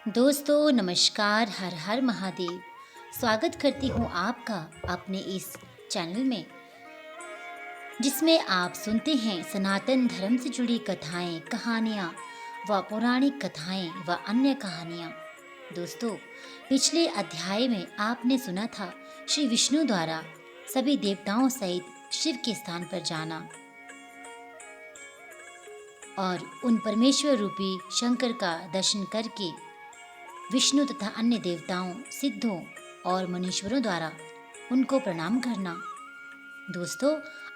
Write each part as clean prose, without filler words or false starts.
दोस्तों नमस्कार, हर हर महादेव। स्वागत करती हूँ आपका अपने इस चैनल में, जिसमें आप सुनते हैं सनातन धर्म से जुड़ी कथाएं, कहानियाँ व पौराणिक कथाएं व अन्य कहानियाँ। दोस्तों, पिछले अध्याय में आपने सुना था श्री विष्णु द्वारा सभी देवताओं सहित शिव के स्थान पर जाना और उन परमेश्वर रूपी शंकर का दर्शन करके विष्णु तथा अन्य देवताओं, सिद्धों और मुनीश्वरों द्वारा उनको प्रणाम करना। दोस्तों,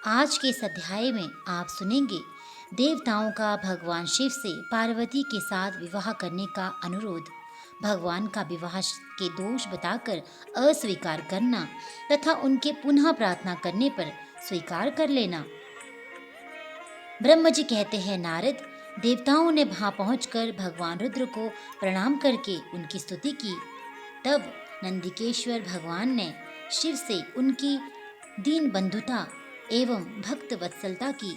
आज के इस अध्याय में आप सुनेंगे देवताओं का भगवान शिव से पार्वती के साथ विवाह करने का अनुरोध, भगवान का विवाह के दोष बताकर अस्वीकार करना तथा उनके पुनः प्रार्थना करने पर स्वीकार कर लेना। ब्रह्म जी कहते हैं, नारद, देवताओं ने वहां पहुंचकर भगवान रुद्र को प्रणाम करके उनकी स्तुति की। तब नंदिकेश्वर भगवान ने शिव से उनकी दीन बंधुता एवं भक्त वत्सलता की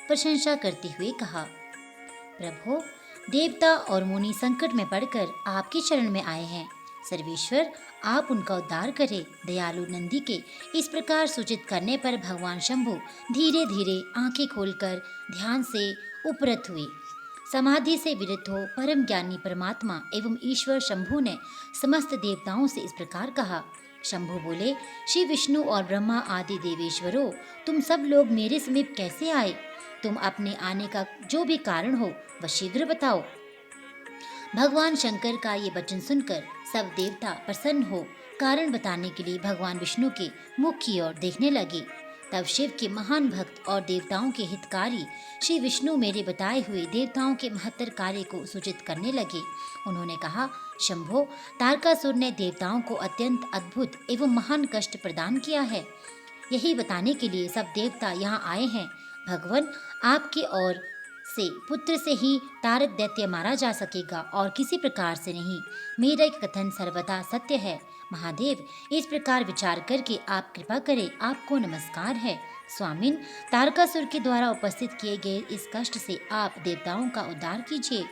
प्रशंसा करते हुए कहा, प्रभो, देवता और मुनि संकट में पड़कर आपके चरण में आए हैं। सर्वेश्वर, आप उनका उद्धार करें। दयालु नंदी के इस प्रकार सूचित करने पर भगवान शंभु धीरे धीरे आंखें खोलकर ध्यान से उपरत हुए। समाधि से विरत हो परम ज्ञानी परमात्मा एवं ईश्वर शंभु ने समस्त देवताओं से इस प्रकार कहा। शंभु बोले, श्री विष्णु और ब्रह्मा आदि देवेश्वरों, तुम सब लोग मेरे समीप कैसे आए? तुम अपने आने का जो भी कारण हो वह शीघ्र बताओ। भगवान शंकर का ये वचन सुनकर सब देवता प्रसन्न हो कारण बताने के लिए भगवान विष्णु के मुख की ओर देखने लगे। तब शिव के महान भक्त और देवताओं के हितकारी श्री विष्णु मेरे बताए हुए देवताओं के महत्तर कार्य को सूचित करने लगे। उन्होंने कहा, शंभो, तारकासुर ने देवताओं को अत्यंत अद्भुत एवं महान कष्ट प्रदान किया है। यही बताने के लिए सब देवता यहाँ आए हैं। भगवान, आपके ओर से पुत्र से ही तारक दैत्य मारा जा सकेगा और किसी प्रकार से नहीं। मेरा कथन सर्वथा सत्य है। महादेव, इस प्रकार विचार करके आप कृपा करें। आपको नमस्कार है। स्वामिन, तारकासुर के द्वारा उपस्थित किए गए इस कष्ट से आप देवताओं का उद्धार कीजिए।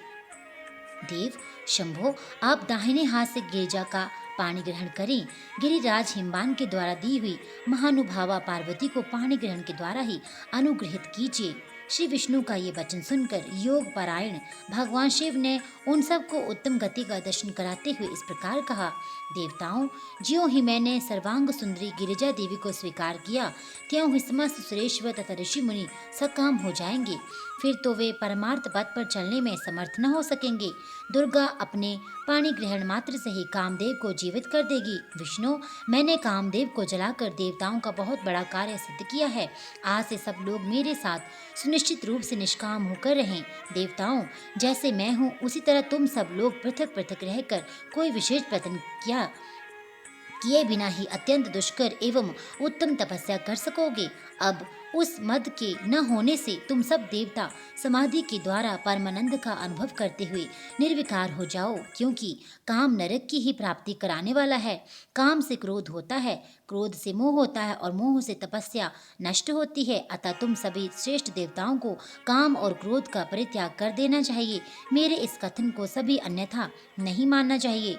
देव शंभो, आप दाहिने हाथ से गिरिजा का पानी ग्रहण करें। गिरिराज हिमवान के द्वारा दी हुई महानुभावा पार्वती को पानी ग्रहण के द्वारा ही अनुग्रहित कीजिए। श्री विष्णु का ये वचन सुनकर योग पारायण भगवान शिव ने उन सबको उत्तम गति का दर्शन कराते हुए इस प्रकार कहा, देवताओं, ज्यों ही मैंने सर्वांग सुंदरी गिरिजा देवी को स्वीकार किया, त्यों ही समस्त सुरेश्वर तथा ऋषि मुनि सकाम हो जाएंगे। फिर तो वे परमार्थ पथ पर चलने में समर्थ न हो सकेंगे। दुर्गा अपने पानी ग्रहण मात्र से ही कामदेव को जीवित कर देगी। विष्णु, मैंने कामदेव को जलाकर देवताओं का बहुत बड़ा कार्य सिद्ध किया है। आज से सब लोग मेरे साथ सुनिश्चित रूप से निष्काम होकर रहें। देवताओं, जैसे मैं हूँ उसी तरह तुम सब लोग पृथक पृथक रहकर कोई विशेष प्रयत्न किए बिना ही अत्यंत दुष्कर एवं उत्तम तपस्या कर सकोगे। अब उस मद के न होने से तुम सब देवता समाधि के द्वारा परमानंद का अनुभव करते हुए निर्विकार हो जाओ, क्योंकि काम नरक की ही प्राप्ति कराने वाला है। काम से क्रोध होता है, क्रोध से मोह होता है और मोह से तपस्या नष्ट होती है। अतः तुम सभी श्रेष्ठ देवताओं को काम और क्रोध का परित्याग कर देना चाहिए। मेरे इस कथन को सभी अन्यथा नहीं मानना चाहिए।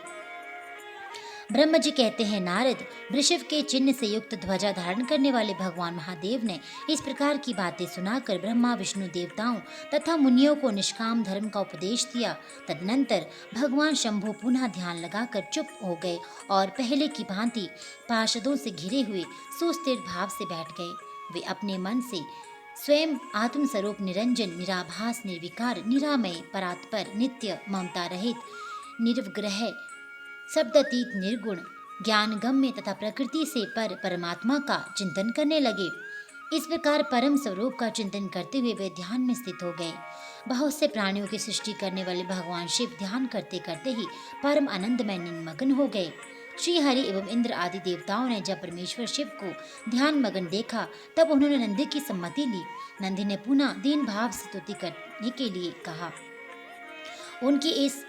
ब्रह्म जी कहते हैं, नारद, वृषभ के चिन्ह से युक्त ध्वजा धारण करने वाले भगवान महादेव ने इस प्रकार की बातें सुनाकर ब्रह्मा विष्णु देवताओं तथा मुनियों को निष्काम धर्म का उपदेश दिया। तदनंतर भगवान शंभु पुनः ध्यान लगाकर चुप हो गए और पहले की भांति पार्षदों से घिरे हुए सुस्थिर भाव से बैठ गए। वे अपने मन से स्वयं आत्मस्वरूप निरंजन, निराभास, निर्विकार, निरामय, परात्पर, नित्य, ममता रहित, निर्विग्रह, शब्दातीत, निर्गुण, ज्ञान गम्य तथा प्रकृति से पर परमात्मा का चिंतन करने लगे। इस प्रकार परम स्वरूप का चिंतन करते हुए वे ध्यान में स्थित हो गए। बहुत से प्राणियों की सृष्टि करने वाले भगवान शिव ध्यान करते करते ही परम आनंद में निमग्न हो गए। श्री हरि एवं इंद्र आदि देवताओं ने जब परमेश्वर शिव को ध्यान मग्न देखा, तब उन्होंने नंदी की सम्मति ली। नंदी ने पुनः दीन भाव से स्तुति करने के लिए कहा। उनकी इस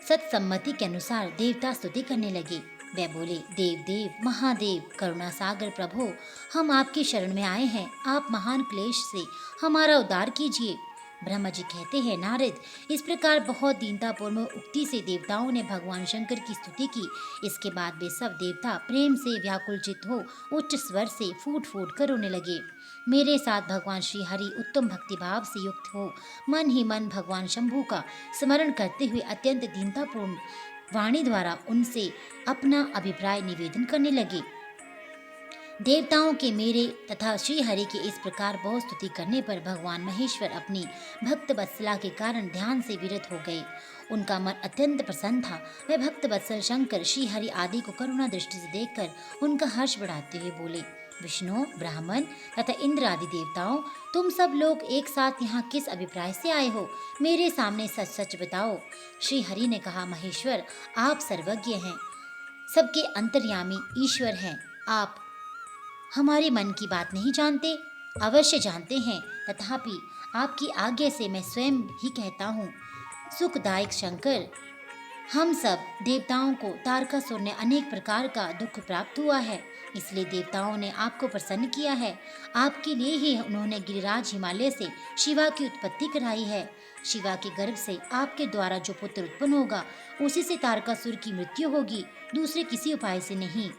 सत्सम्मति के अनुसार देवता स्तुति करने लगे। वे बोले, देव देव महादेव, करुणा सागर प्रभो, हम आपकी शरण में आए हैं। आप महान क्लेश से हमारा उद्धार कीजिए। ब्रह्मा जी कहते हैं, नारद, इस प्रकार बहुत दीनतापूर्ण उक्ति से देवताओं ने भगवान शंकर की स्तुति की। इसके बाद वे सब देवता प्रेम से व्याकुलचित हो उच्च स्वर से फूट फूट कर रोने लगे। मेरे साथ भगवान श्री हरि उत्तम भक्ति भाव से युक्त हो मन ही मन भगवान शंभु का स्मरण करते हुए अत्यंत दीनतापूर्ण वाणी द्वारा उनसे अपना अभिप्राय निवेदन करने लगे। देवताओं के मेरे तथा श्री हरि के इस प्रकार बहुत स्तुति करने पर भगवान महेश्वर अपनी भक्त वत्सला के कारण ध्यान से विरत हो गए। उनका मन अत्यंत प्रसन्न था। वे भक्त वत्सल शंकर श्री हरि आदि को करुणा दृष्टि से देखकर उनका हर्ष बढ़ाते हुए बोले, विष्णु, ब्राह्मण तथा इंद्र आदि देवताओं, तुम सब लोग एक साथ यहाँ किस अभिप्राय से आए हो? मेरे सामने सच सच बताओ। श्री हरि ने कहा, महेश्वर, आप सर्वज्ञ हैं, सबके अंतर्यामी ईश्वर हैं। आप हमारे मन की बात नहीं जानते, अवश्य जानते हैं, तथापि आपकी आज्ञा से मैं स्वयं ही कहता हूँ। सुखदायक शंकर, हम सब देवताओं को तारकासुर ने अनेक प्रकार का दुख प्राप्त हुआ है, इसलिए देवताओं ने आपको प्रसन्न किया है। आपके लिए ही उन्होंने गिरिराज हिमालय से शिवा की उत्पत्ति कराई है। शिवा के गर्भ से आपके द्वारा जो पुत्र उत्पन्न होगा, उसी से तारकासुर की मृत्यु होगी, दूसरे किसी उपाय से नहीं।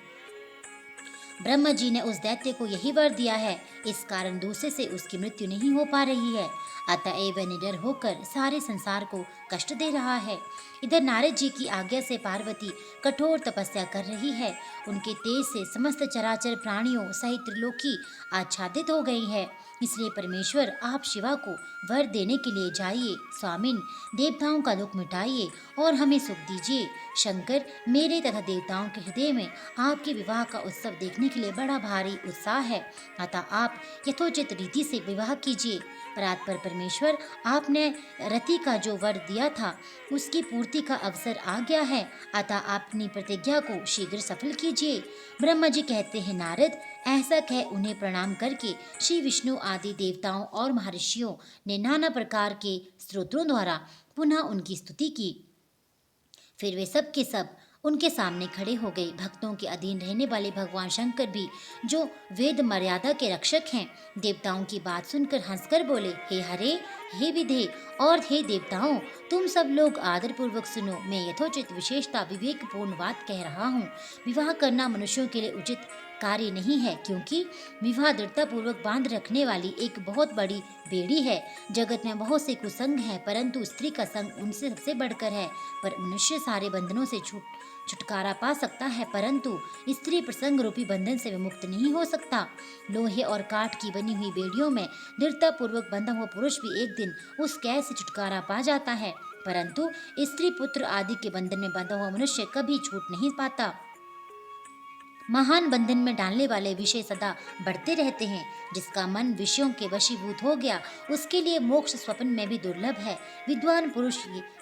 ब्रह्मा जी ने उस दैत्य को यही वर दिया है, इस कारण दूसरे से उसकी मृत्यु नहीं हो पा रही है। अतएव वह निडर होकर सारे संसार को कष्ट दे रहा है। इधर नारद जी की आज्ञा से पार्वती कठोर तपस्या कर रही है। उनके तेज से समस्त चराचर प्राणियों सहित त्रिलोकी आच्छादित हो गई है। इसलिए परमेश्वर, आप शिवा को वर देने के लिए जाइए। स्वामिन, देवताओं का दुख मिटाइए और हमें सुख दीजिए। शंकर, मेरे तथा देवताओं के हृदय में आपके विवाह का उत्सव देखने के लिए बड़ा भारी उत्साह है, अतः आप यथोचित रीति से विवाह कीजिए। परात्पर परमेश्वर, आपने रति का जो वर दिया था, उसकी पूर्ति का अवसर आ गया है, अतः आप अपनी प्रतिज्ञा को शीघ्र सफल कीजिए। ब्रह्मा जी कहते हैं, नारद, ऐसा कह उन्हें प्रणाम करके श्री विष्णु आदि देवताओं और महर्षियों ने नाना प्रकार के स्तोत्रों द्वारा पुनः उनकी स्तुति की। फिर वे सब के सब उनके सामने खड़े हो गए। भक्तों के अधीन रहने वाले भगवान शंकर भी, जो वेद मर्यादा के रक्षक हैं, देवताओं की बात सुनकर हंसकर बोले, हे हरे, हे विधे और हे देवताओं, तुम सब लोग आदर पूर्वक सुनो। मैं यथोचित विशेषता विवेकपूर्ण बात कह रहा हूँ। विवाह करना मनुष्यों के लिए उचित कार्य नहीं है, क्योंकि विवाह दृढ़ता पूर्वक बांध रखने वाली एक बहुत बड़ी बेड़ी है। जगत में बहुत से कुसंग हैं, परंतु स्त्री का संग उनसे सबसे बढ़कर है। पर मनुष्य सारे बंधनों से छुटकारा पा सकता है, परंतु स्त्री प्रसंग रूपी बंधन से विमुक्त नहीं हो सकता। लोहे और काठ की बनी हुई बेड़ियों में दृढ़ता पूर्वक बंधा हुआ पुरुष भी एक दिन उस कैद से छुटकारा पा जाता है, परंतु स्त्री पुत्र आदि के बंधन में बंधा हुआ मनुष्य कभी छूट नहीं पाता। महान बंधन में डालने वाले विषय सदा बढ़ते रहते हैं। जिसका मन विषयों के वशीभूत हो गया, उसके लिए मोक्ष स्वप्न में भी दुर्लभ है। विद्वान पुरुष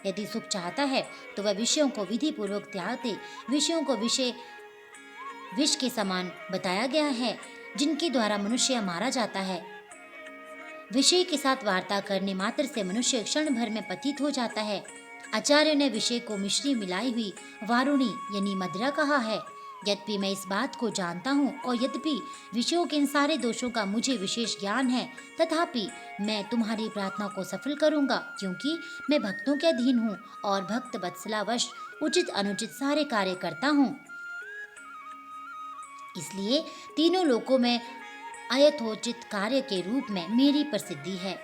यदि सुख चाहता है तो वह विषयों को विधि पूर्वक त्याग दे। विषयों को विषय विष के समान बताया गया है, जिनके द्वारा मनुष्य मारा जाता है। विषय के साथ वार्ता करने मात्र से मनुष्य क्षण भर में पतित हो जाता है। आचार्य ने विषय को मिश्री मिलाई हुई वारुणी यानी मदिरा कहा है। यद्यपि मैं इस बात को जानता हूँ और यद्यपि विषयों के इन सारे दोषों का मुझे विशेष ज्ञान है, तथापि मैं तुम्हारी प्रार्थना को सफल करूँगा, क्योंकि मैं भक्तों के अधीन हूँ और भक्त वत्सलावश उचित अनुचित सारे कार्य करता हूँ। इसलिए तीनों लोकों में अयथोचित कार्य के रूप में मेरी प्रसिद्धि है।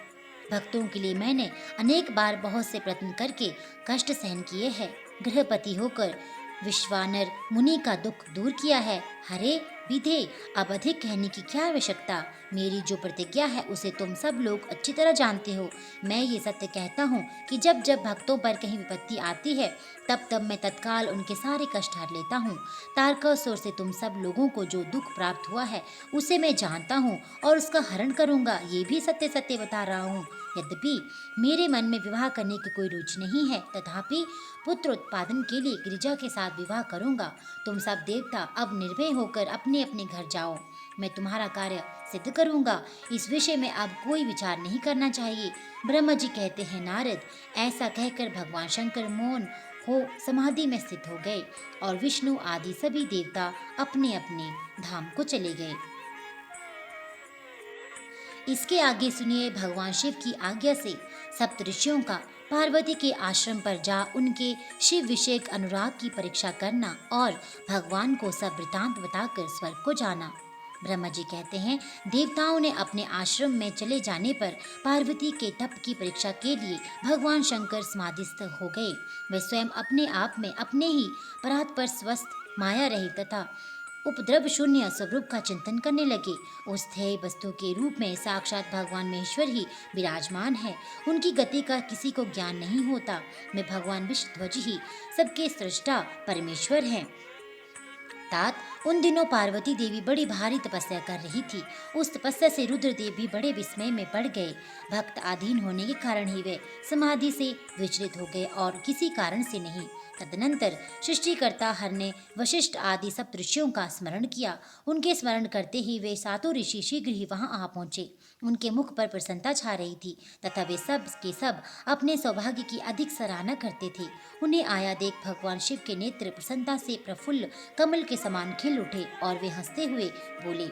भक्तों के लिए मैंने अनेक बार बहुत से प्रयत्न करके कष्ट सहन किए हैं। गृहपति होकर विश्वानर मुनि का दुख दूर किया है। हरे विधे, अब अधिक कहने की क्या आवश्यकता। मेरी जो प्रतिज्ञा है उसे तुम सब लोग अच्छी तरह जानते हो। मैं ये सत्य कहता हूँ कि जब जब भक्तों पर कहीं विपत्ति आती है, तब तब मैं तत्काल उनके सारे कष्ट हर लेता हूँ। तारकासुर से तुम सब लोगों को जो दुख प्राप्त हुआ है, उसे मैं जानता हूँ और उसका हरण करूँगा, ये भी सत्य सत्य बता रहा हूँ। यद्यपि मेरे मन में विवाह करने की कोई रुचि नहीं है, तथापि पुत्र उत्पादन के लिए गिरिजा के साथ विवाह करूंगा। तुम सब देवता अब निर्भय होकर अपने अपने घर जाओ। मैं तुम्हारा कार्य सिद्ध करूंगा। इस विषय में अब कोई विचार नहीं करना चाहिए। ब्रह्मा जी कहते हैं, नारद, ऐसा कहकर भगवान शंकर मौन हो समाधि में स्थित हो गए और विष्णु आदि सभी देवता अपने अपने धाम को चले गए। इसके आगे सुनिए भगवान शिव की आज्ञा से सप्तऋषियों का पार्वती के आश्रम पर जा उनके शिव विषयक अनुराग की परीक्षा करना और भगवान को सब वृतांत बताकर स्वर्ग को जाना। ब्रह्मा जी कहते हैं, देवताओं ने अपने आश्रम में चले जाने पर पार्वती के तप की परीक्षा के लिए भगवान शंकर समाधिस्थ हो गए। वे स्वयं अपने आप में अपने ही परात्पर स्वस्थ माया रहित तथा उपद्रव शून्य स्वरूप का चिंतन करने लगे। उस ध्येय वस्तु के रूप में साक्षात भगवान महेश्वर ही विराजमान है। उनकी गति का किसी को ज्ञान नहीं होता। वे भगवान विष्णुध्वज ही सबके सृष्टा परमेश्वर हैं। तात उन दिनों पार्वती देवी बड़ी भारी तपस्या कर रही थी। उस तपस्या से रुद्रदेव भी बड़े विस्मय में पड़ गए। भक्त अधीन होने के कारण ही वे समाधि से विचलित हो गए और किसी कारण से नहीं। तदनंतर सृष्टिकर्ता हर ने वशिष्ठ आदि सब ऋषियों का स्मरण किया। उनके स्मरण करते ही वे सातों ऋषि शीघ्र ही वहां आ पहुंचे। उनके मुख पर प्रसन्नता छा रही थी तथा वे सब के सब अपने सौभाग्य की अधिक सराहना करते थे। उन्हें आया देख भगवान शिव के नेत्र प्रसन्नता से प्रफुल्ल कमल के समान खिल उठे और वे हंसते हुए बोले,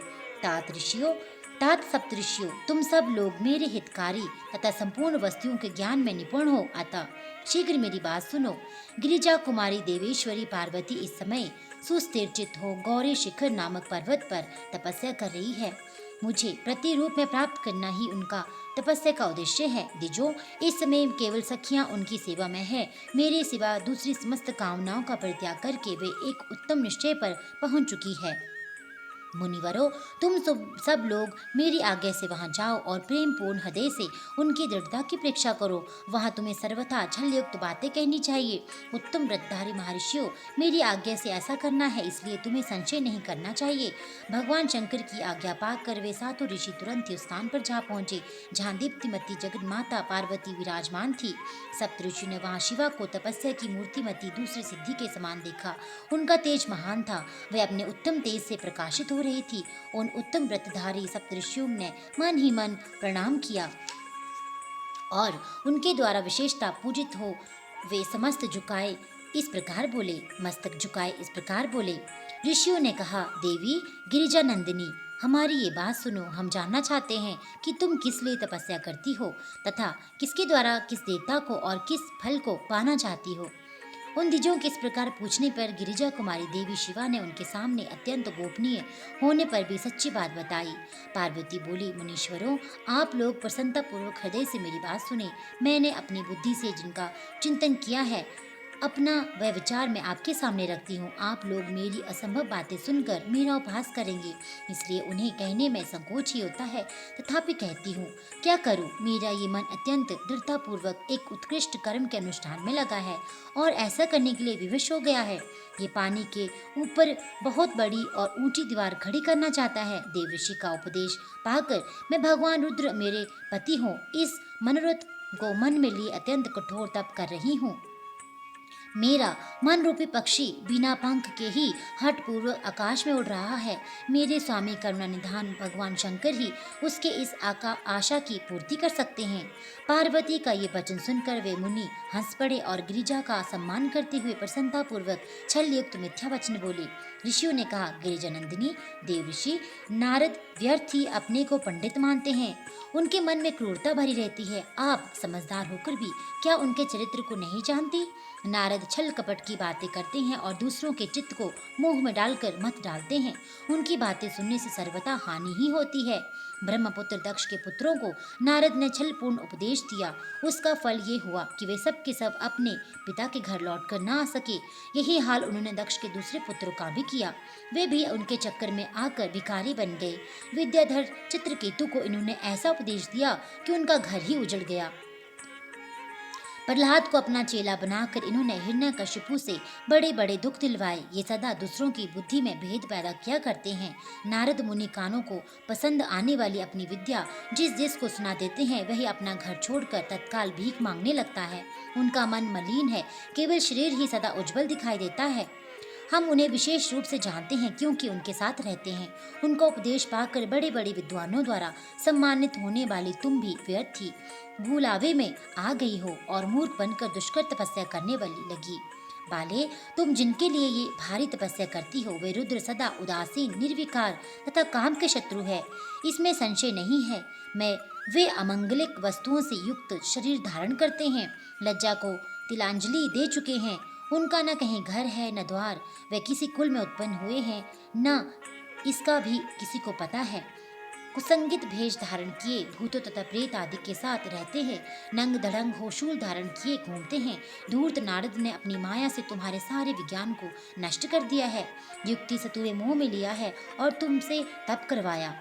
तात सप्तऋषियों, तुम सब लोग मेरे हितकारी तथा संपूर्ण वस्तुओं के ज्ञान में निपुण हो, अतः शीघ्र मेरी बात सुनो। गिरिजा कुमारी देवेश्वरी पार्वती इस समय सुस्थिरचित हो गौरी शिखर नामक पर्वत पर तपस्या कर रही है। मुझे प्रतिरूप में प्राप्त करना ही उनका तपस्या का उद्देश्य है। दिजो, इस समय केवल सखियां उनकी सेवा में है। मेरे सिवा दूसरी समस्त कामनाओं का परित्याग करके वे एक उत्तम निश्चय पर पहुंच चुकी है। मुनिवरों, तुम सब लोग मेरी आज्ञा से वहां जाओ और प्रेम पूर्ण हृदय से उनकी दृढ़ता की परीक्षा करो। वहां तुम्हें सर्वथा छलयुक्त बातें कहनी चाहिए। उत्तम व्रतधारी महर्षियों, मेरी आज्ञा से ऐसा करना है, इसलिए तुम्हें संशय नहीं करना चाहिए। भगवान शंकर की आज्ञा पाकर वे सातों ऋषि तुरंत ही उस स्थान पर जा पहुंचे जहाँ दीप्तिमती जगत माता पार्वती विराजमान थी। सप्तऋषि ने वहां शिवा को तपस्या की मूर्तिमती दूसरी सिद्धि के समान देखा। उनका तेज महान था। वे अपने उत्तम तेज से प्रकाशित हो रही थी। उन उत्तम व्रतधारी सप्तऋषियों ने मन ही मन प्रणाम किया और उनके द्वारा विशेषता पूजित हो वे समस्त झुकाए इस प्रकार बोले, मस्तक झुकाए इस प्रकार बोले। ऋषियों ने कहा, देवी गिरिजा नंदिनी, हमारी ये बात सुनो। हम जानना चाहते हैं कि तुम किस लिए तपस्या करती हो तथा किसके द्वारा किस देवता को और किस फल को पाना चाहती हो। उन द्विजों के इस प्रकार पूछने पर गिरिजा कुमारी देवी शिवा ने उनके सामने अत्यंत गोपनीय होने पर भी सच्ची बात बताई। पार्वती बोली, मुनीश्वरों, आप लोग प्रसन्नतापूर्वक हृदय से मेरी बात सुने। मैंने अपनी बुद्धि से जिनका चिंतन किया है, अपना वह विचार मैं आपके सामने रखती हूँ। आप लोग मेरी असंभव बातें सुनकर मेरा उपहास करेंगे, इसलिए उन्हें कहने में संकोच ही होता है, तथापि कहती हूँ। क्या करूँ, मेरा ये मन अत्यंत दृढ़तापूर्वक एक उत्कृष्ट कर्म के अनुष्ठान में लगा है और ऐसा करने के लिए विवश हो गया है। ये पानी के ऊपर बहुत बड़ी और ऊंची दीवार खड़ी करना चाहता है। देवऋषि का उपदेश पाकर मैं भगवान रुद्र मेरे पति हूँ, इस मनोरथ को मन में लिए अत्यंत कठोर तप कर रही हूँ। मेरा मन रूपी पक्षी बिना पंख के ही हठपूर्वक आकाश में उड़ रहा है। मेरे स्वामी करुणानिधान भगवान शंकर ही उसके इस आशा की पूर्ति कर सकते हैं। पार्वती का ये वचन सुनकर वे मुनि हंस पड़े और गिरिजा का सम्मान करते हुए प्रसन्नतापूर्वक छल युक्त मिथ्या वचन बोले। ऋषियों ने कहा, गिरिजानंदिनी, देव ऋषि नारद व्यर्थ ही अपने को पंडित मानते हैं। उनके मन में क्रूरता भरी रहती है। आप समझदार होकर भी क्या उनके चरित्र को नहीं जानती? नारद छल कपट की बातें करते हैं और दूसरों के चित्त को मोह में डालकर मत डालते हैं। उनकी बातें सुनने से सर्वथा हानि ही होती है। ब्रह्मपुत्र दक्ष के पुत्रों को नारद ने छलपूर्ण उपदेश दिया। उसका फल ये हुआ कि वे सब के सब अपने पिता के घर लौटकर ना आ सके। यही हाल उन्होंने दक्ष के दूसरे पुत्रों का भी किया। वे भी उनके चक्कर में आकर भिखारी बन गए। विद्याधर चित्रकेतु को इन्होंने ऐसा उपदेश दिया कि उनका घर ही उजड़ गया। प्रहलाद को अपना चेला बनाकर इन्होंने हिरण्यकशिपु से बड़े बड़े दुख दिलवाए। ये सदा दूसरों की बुद्धि में भेद पैदा किया करते हैं। नारद मुनि कानों को पसंद आने वाली अपनी विद्या जिस को सुना देते हैं, वही अपना घर छोड़कर तत्काल भीख मांगने लगता है। उनका मन मलिन है, केवल शरीर ही सदा उज्जवल दिखाई देता है। हम उन्हें विशेष रूप से जानते हैं क्योंकि उनके साथ रहते हैं। उनका उपदेश पाकर बड़े बड़े विद्वानों द्वारा सम्मानित होने वाली तुम भी व्यर्थ ही भूलावे में आ गई हो और मूर्ख बनकर दुष्कर तपस्या करने वाली लगी। बाले, तुम जिनके लिए ये भारी तपस्या करती हो वे रुद्र सदा उदासीन, निर्विकार तथा काम के शत्रु है, इसमें संशय नहीं है। वे अमंगलिक वस्तुओं से युक्त शरीर धारण करते हैं, लज्जा को तिलांजलि दे चुके हैं, उनका न कहीं घर है न द्वार, वे किसी कुल में उत्पन्न हुए हैं न इसका भी किसी को पता है। कुसंगित भेष धारण किए भूतों तथा प्रेत आदि के साथ रहते हैं, नंग धड़ंग हो शूल धारण किए घूमते हैं। धूर्त नारद ने अपनी माया से तुम्हारे सारे विज्ञान को नष्ट कर दिया है, युक्ति से तुम्हें मोह में लिया है और तुमसे तप करवाया।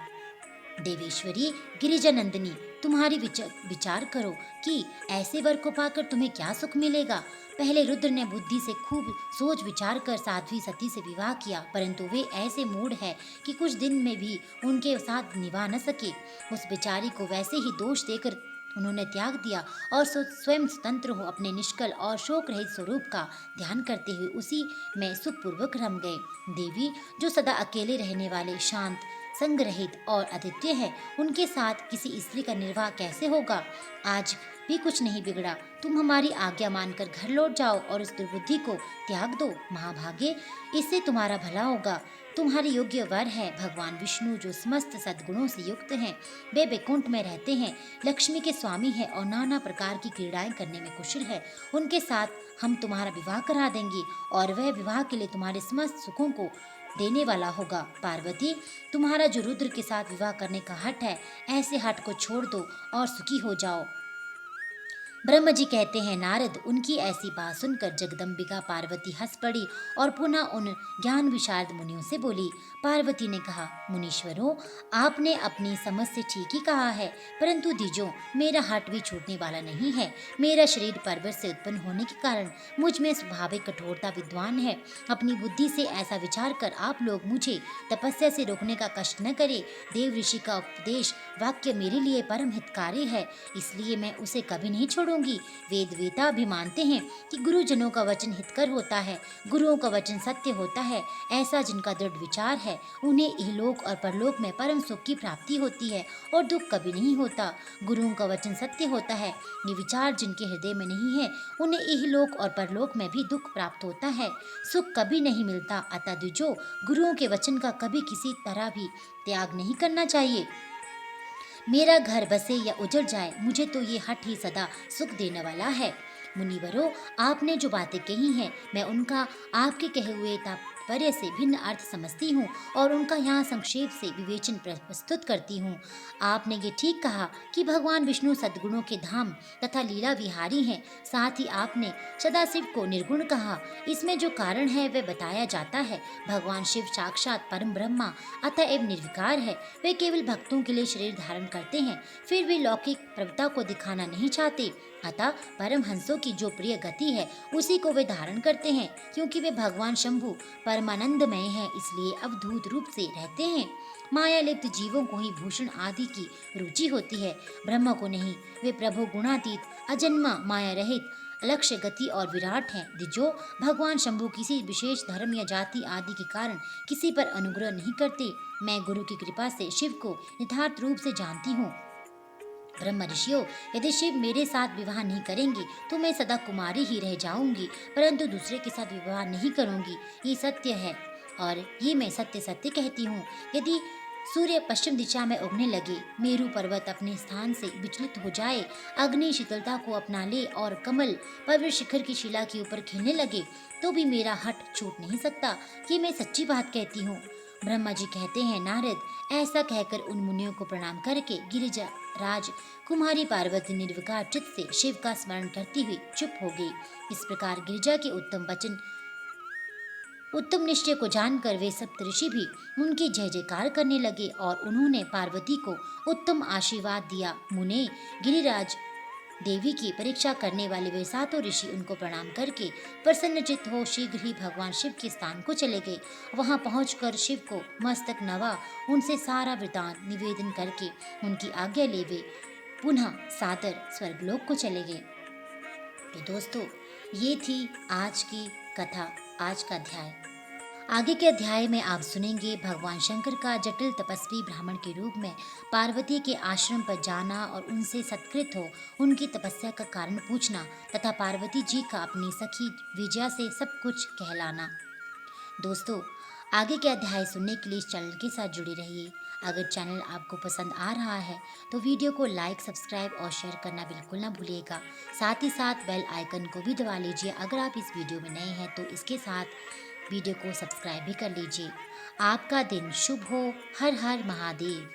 देवेश्वरी गिरिजा नंदिनी, तुम्हारी विचार करो कि ऐसे वर को पाकर तुम्हें क्या सुख मिलेगा। पहले रुद्र ने बुद्धि से खूब सोच विचार कर साध्वी सती से विवाह किया, परंतु वे ऐसे मूढ़ है कि कुछ दिन में भी उनके साथ निभा न सके। उस बेचारी को वैसे ही दोष देकर उन्होंने त्याग दिया और स्वयं स्वतंत्र हो अपने निष्कल और शोक रहित स्वरूप का ध्यान करते हुए उसी में सुखपूर्वक रम गए। देवी, जो सदा अकेले रहने वाले, शांत, संग रहित और अद्वितीय है, उनके साथ किसी स्त्री का निर्वाह कैसे होगा। आज भी कुछ नहीं बिगड़ा, तुम हमारी आज्ञा मानकर घर लौट जाओ और उस दुर्बुद्धि को त्याग दो। महाभागे, इससे तुम्हारा भला होगा। तुम्हारे योग्य वर है भगवान विष्णु, जो समस्त सद्गुणों से युक्त हैं। वे वैकुंठ में रहते हैं, लक्ष्मी के स्वामी है और नाना प्रकार की क्रीड़ाएं करने में कुशल है। उनके साथ हम तुम्हारा विवाह करा देंगे और वह विवाह के लिए तुम्हारे समस्त सुखों को देने वाला होगा। पार्वती, तुम्हारा जो रुद्र के साथ विवाह करने का हठ है, ऐसे हठ को छोड़ दो और सुखी हो जाओ। ब्रह्म जी कहते हैं, नारद, उनकी ऐसी बात सुनकर जगदम्बिका पार्वती हंस पड़ी और पुनः उन ज्ञान विशारद मुनियों से बोली। पार्वती ने कहा, मुनीश्वरों, आपने अपनी समझ से ठीक ही कहा है, परंतु द्विजों, मेरा हठ भी छूटने वाला नहीं है। मेरा शरीर पर्वत से उत्पन्न होने के कारण मुझ में स्वाभाविक कठोरता विद्वान है। अपनी बुद्धि से ऐसा विचार कर आप लोग मुझे तपस्या से रोकने का कष्ट न करें। देव ऋषि का उपदेश वाक्य मेरे लिए परम हितकारी है, इसलिए मैं उसे कभी नहीं छोड़ूंगी। वेद वेता भी मानते हैं कि गुरुजनों का वचन हितकर होता है, गुरुओं का वचन सत्य होता है। ऐसा जिनका दृढ़ विचार है, उन्हें इहलोक और परलोक में परम सुख की प्राप्ति होती है और दुख कभी नहीं होता। गुरुओं का वचन सत्य होता है, ये विचार जिनके हृदय में नहीं है, उन्हें इहलोक और परलोक में भी दुख प्राप्त होता है, सुख कभी नहीं मिलता। अतः द्विजों, गुरुओं के वचन का कभी किसी तरह भी त्याग नहीं करना चाहिए। मेरा घर बसे या उजड़ जाए, मुझे तो ये हठ ही सदा सुख देने वाला है। मुनिवरों, आपने जो बातें कही हैं, मैं उनका आपके कहे हुए तात्पर्य से भिन्न अर्थ समझती हूँ और उनका यहाँ संक्षेप से विवेचन प्रस्तुत करती हूँ। आपने ये ठीक कहा कि भगवान विष्णु सद्गुणों के धाम तथा लीला विहारी हैं। साथ ही आपने सदाशिव को निर्गुण कहा। इसमें जो कारण है वह बताया जाता है। भगवान शिव साक्षात परम ब्रह्मा अतएव निर्विकार है। वे केवल भक्तों के लिए शरीर धारण करते हैं, फिर वे लौकिक प्रभुता को दिखाना नहीं चाहते। अतः परमहंसों की जो प्रिय गति है, उसी को वे धारण करते हैं। क्योंकि वे भगवान शंभु परमानंदमय हैं, इसलिए अवधूत रूप से रहते हैं। माया लिप्त जीवों को ही भूषण आदि की रुचि होती है, ब्रह्म को नहीं। वे प्रभु गुणातीत, अजन्मा, माया रहित, अलक्ष्य गति और विराट हैं। जो भगवान शंभु किसी विशेष धर्म या जाति आदि के कारण किसी पर अनुग्रह नहीं करते। मैं गुरु की कृपा से शिव को यथार्थ रूप से जानती हूँ। ब्रह्म ऋषियों, यदि शिव मेरे साथ विवाह नहीं करेंगे तो मैं सदा कुमारी ही रह जाऊंगी, परंतु दूसरे के साथ विवाह नहीं करूंगी। ये सत्य है और ये मैं सत्य सत्य कहती हूँ। यदि सूर्य पश्चिम दिशा में उगने लगे, मेरू पर्वत अपने स्थान से विचलित हो जाए, अग्नि शीतलता को अपना ले और कमल पर्वत शिखर की शिला के ऊपर खिलने लगे, तो भी मेरा हठ छूट नहीं सकता। ये मैं सच्ची बात कहती हूँ। ब्रह्मा जी कहते हैं, नारद, ऐसा कहकर उन मुनियों को प्रणाम करके गिरिजा राज कुमारी पार्वती निर्विकार चित्त से शिव का स्मरण करती हुई चुप हो गई। इस प्रकार गिरिजा के उत्तम निश्चय को जानकर वे सप्तऋषि भी उनकी जय जयकार करने लगे और उन्होंने पार्वती को उत्तम आशीर्वाद दिया। मुने, गिरिराज देवी की परीक्षा करने वाले वे सातों ऋषि उनको प्रणाम करके प्रसन्नचित्त हो शीघ्र ही भगवान शिव के स्थान को चले गए। वहां पहुंचकर शिव को मस्तक नवा उनसे सारा वृतांत निवेदन करके उनकी आज्ञा ले वे पुनः सादर स्वर्गलोक को चले गए। तो दोस्तों, ये थी आज की कथा, आज का अध्याय। आगे के अध्याय में आप सुनेंगे भगवान शंकर का जटिल तपस्वी ब्राह्मण के रूप में पार्वती के आश्रम पर जाना और उनसे सत्कृत हो उनकी तपस्या का कारण पूछना तथा पार्वती जी का अपनी सखी विजया से सब कुछ कहलाना। दोस्तों, आगे के अध्याय सुनने के लिए इस चैनल के साथ जुड़े रहिए। अगर चैनल आपको पसंद आ रहा है तो वीडियो को लाइक, सब्सक्राइब और शेयर करना बिल्कुल ना भूलिएगा। साथ ही साथ बेल आइकन को भी दबा लीजिए। अगर आप इस वीडियो में नए हैं तो इसके साथ वीडियो को सब्सक्राइब भी कर लीजिए। आपका दिन शुभ हो। हर हर महादेव।